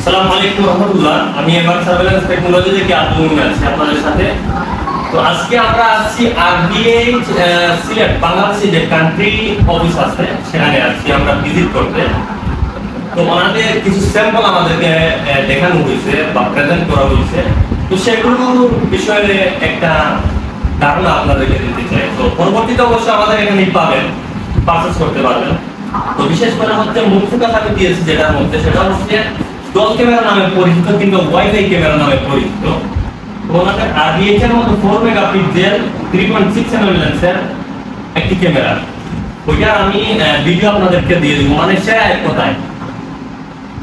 আসসালামু আলাইকুম রহমতুল্লাহ। আমি এবার সার্ভেলেন্স টেকনোলজি থেকে আব্দুল আছি আপনাদের সাথে। তো আজকে আমরা আসছি আরবিএইচ সিলেট বাংলাদেশে যে কান্ট্রি অফিস আছে সেখানে আসছি আমরা ভিজিট করতে। তো ওনাদের কিছু স্যাম্পল আমাদেরকে দেখানো হয়েছে বা প্রেজেন্ট করা হয়েছে। তো সেগুলোর বিষয়ে একটা ধারণা আপনাদেরকে দিতে চাই। তো পরবর্তীতে অবশ্যই আমাদের এখানে পাবেন, পারচেজ করতে পারবেন। তো বিশেষ করে হচ্ছে মুখ ফোকাস আমি দিয়েছি যেটার মধ্যে, সেটা হচ্ছে ডল ক্যামেরা নামে পরিচিত কিংবা ওয়াইফাই ক্যামেরা নামে পরিচিত। ওনাদের আরবিএইচ এর মতো 4 মেগাপিক্সেল 3.6 এমএম লেন্সের একটি ক্যামেরা, ওইটা আমি ভিডিও আপনাদেরকে দিয়ে দেবো। মানে সে এক কথায়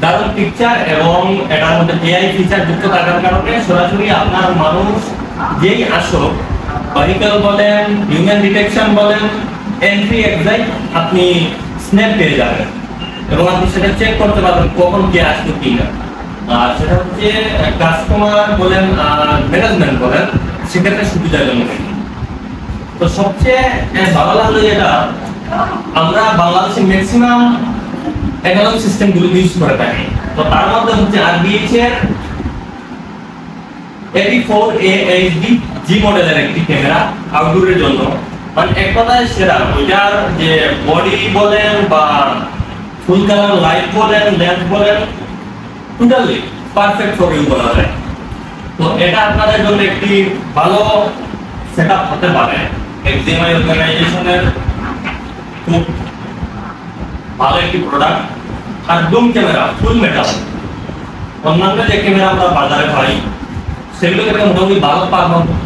দারুণ পিকচার এবং এটার মধ্যে এআই ফিচার যুক্ত থাকার কারণে সরাসরি আপনার মানুষ যেই আসুক, ভেহিকল বলেন, হিউম্যান ডিটেকশন বলেন, এন্ট্রি এক্সাইট আপনি স্ন্যাপ পেয়ে যাবেন এবং আপনি সেটা চেক করতে পারবেন কখন কে আসবে কিনা। আর সেটা হচ্ছে কাস্টমার বলেন আর ম্যানেজমেন্ট বলেন, সেক্ষেত্রে সুবিধাজনক। তো সবচেয়ে ভালো লাগলো যেটা, আমরা বাংলাদেশে ম্যাক্সিমাম অ্যানালগ সিস্টেমগুলো ইউজ করে থাকি। তো তার মধ্যে হচ্ছে আরবিএইচ এর 84A HD G মডেলের একটি ক্যামেরা আউটডোরের জন্য, মানে এক কথায় সেরা। ওইটার যে বডি বলেন বা ফুল কালার লাইট বলেন, লেন্স বলেন, টোটালি পারফেক্ট ফর ইউ বলা যায়। তো এটা আপনাদের জন্য একটি ভালো সেটআপ হতে পারে। এক্সএমআই অর্গানাইজেশনের খুব ভালো একটি প্রোডাক্ট। আর ডুম ক্যামেরা ফুল মেটাল, অন্যান্য যে ক্যামেরা আমরা বাজারে পাই সেগুলো থেকে মোটামুটি ভালো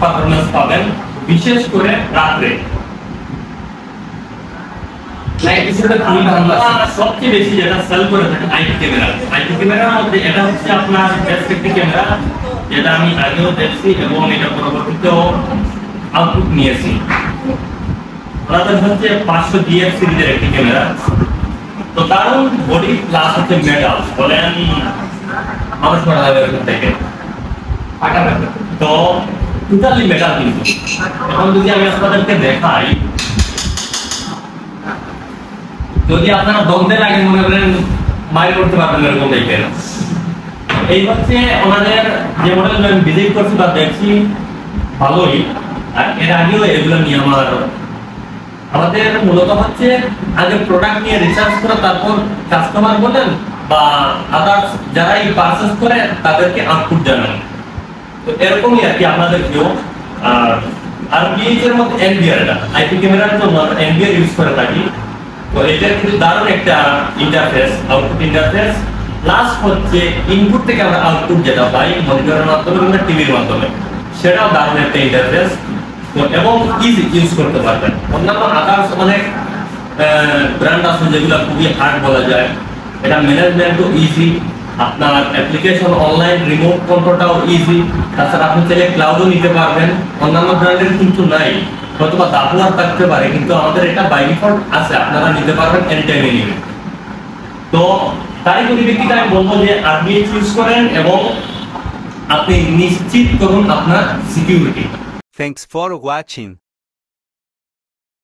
পারফরমেন্স পাবেন, বিশেষ করে রাত্রে। সবচেয়ে বেশি যেটা সেল করে থাকে আইপি ক্যামেরা। আইপি ক্যামেরার মধ্যে এটা হচ্ছে আপনার বেস্ট একটি ক্যামেরা, যেটা আমি আগেও দেখছি এবং এটা পরবর্তীতেও আউটপুট নিয়েছি। ওনাদের হচ্ছে 500 ডিএফ সিরিজের একটি ক্যামেরা। তো দারুণ বডি প্লাস হচ্ছে মেটাল বলেন, মানুষ করা যাবে এখান থেকে। তো টোটালি মেটাল। কিন্তু এখন যদি আমি আপনাদেরকে দেখাই, যদি আপনারা দ্বন্দ্বে লাগে মনে করেন মাইল করতে পারবেন এরকম টাইপের। এই হচ্ছে ওনাদের যে মডেল আমি ভিজিট করছি বা দেখছি ভালোই। আর এর আগেও এগুলো নিয়ে আমাদের মূলত হচ্ছে আগে প্রোডাক্ট নিয়ে রিসার্চ করে তারপর কাস্টমার বলেন বা আদার্স যারাই পারচেজ করে তাদেরকে আউটপুট জানান। তো এরকমই আর কি আপনাদের কেউ। আর আরবিএইচ এর মধ্যে এনবিআরটা আইপি ক্যামেরার জন্য এনবিআর ইউজ করে থাকি। তো এটা কিন্তু দারুণ একটা ইন্টারফেস, আউটপুট ইন্টারফেস। লাস্ট হচ্ছে ইনপুট থেকে আমরা আউটপুট যেটা পাই মনিটরের মাধ্যমে কিংবা টিভির মাধ্যমে, সেটাও দারুণ একটা ইন্টারফেস। তো এবং ইজি ইউজ করতে পারবেন। অন্যান্য আদার্স অনেক ব্র্যান্ড আছে যেগুলো খুবই হার্ড বলা যায়। এটা ম্যানেজমেন্টও ইজি, আপনার অ্যাপ্লিকেশন অনলাইন রিমোট কন্ট্রোলটাও ইজি। তাছাড়া আপনি চাইলে ক্লাউডও নিতে পারবেন। অন্যান্য ব্র্যান্ডের কিন্তু নাই, হয়তোবা দাপুয়ার থাকতে পারে, কিন্তু আমাদের এটা বাই ডিফল্ট আছে, আপনারা নিতে পারবেন এনি টাইম এনিওয়ে। তো তাই পরিপ্রেক্ষিতে আমি বলবো যে আরবিএইচ ইউজ করেন এবং আপনি নিশ্চিত করুন আপনার সিকিউরিটি। Thanks for watching.